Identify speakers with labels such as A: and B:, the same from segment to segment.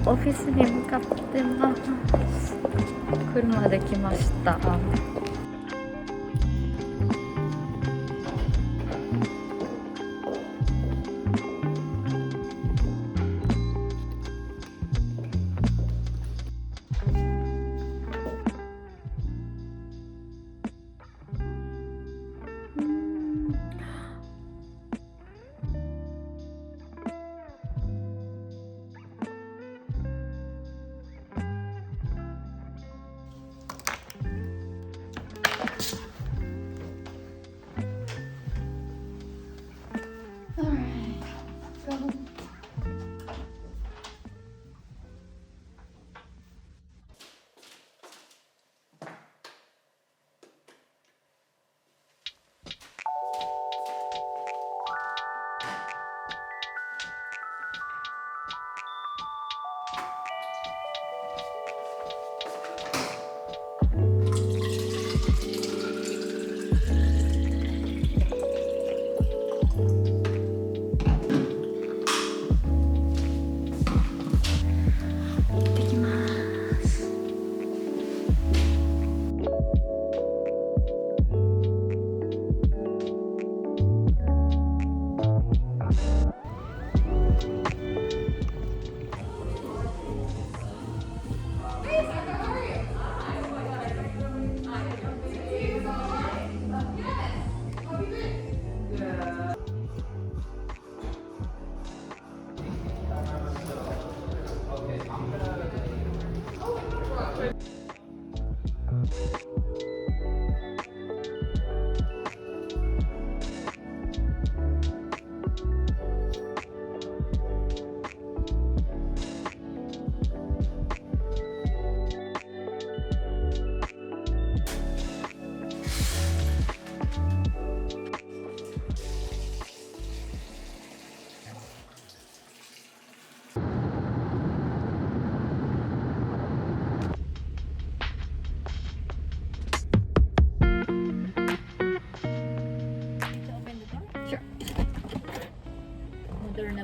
A: オフィスに向かってます。車で来ました。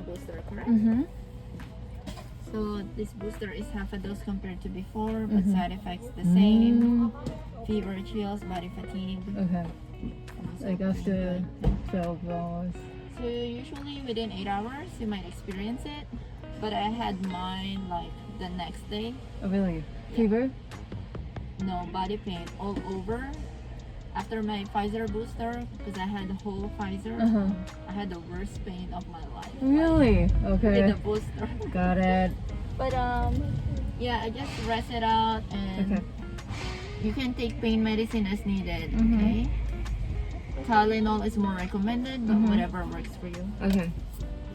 A: Booster, correct? So this booster is half a dose compared to before, but side effects the same. Fever, chills, body fatigue.
B: Okay. Like after 12 hours.
A: So usually within 8 hours you might experience it, but I had mine like the next day.
B: Oh really? Fever?
A: No, body pain all over. After my Pfizer booster, because I had the whole Pfizer, I had the worst pain of my life.
B: Really? Okay.
A: With the booster.
B: Got it.
A: But yeah, I just rest it out, and you can take pain medicine as needed. Okay. Tylenol is more recommended, but whatever works for you.
B: Okay.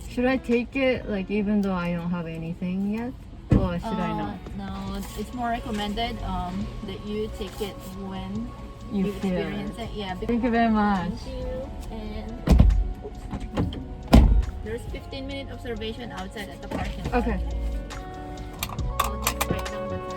B: Should I take it like even though I don't have anything yet, or should I not?
A: No, it's more recommended that you take it when you
B: feel
A: experience it. Yeah.
B: Thank you very much.
A: Thank you. And there's 15-minute observation outside at the parking lot.
B: Okay.
A: I'll just write down the time.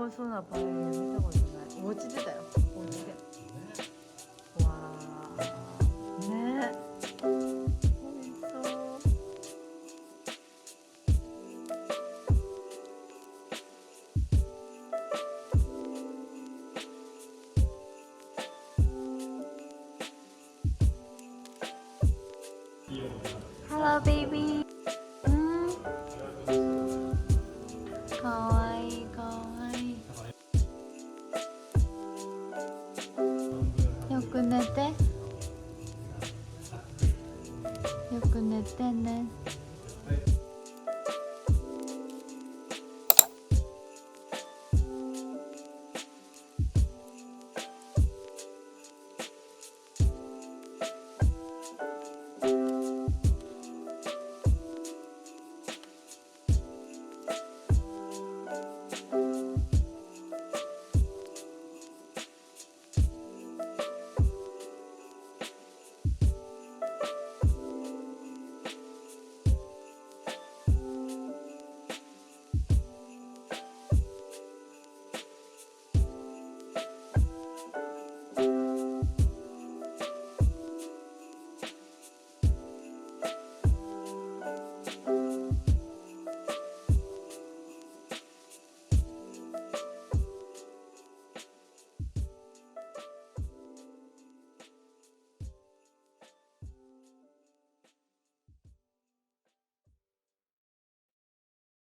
B: そうなバレエ見たことない。お家でだよ。お家で。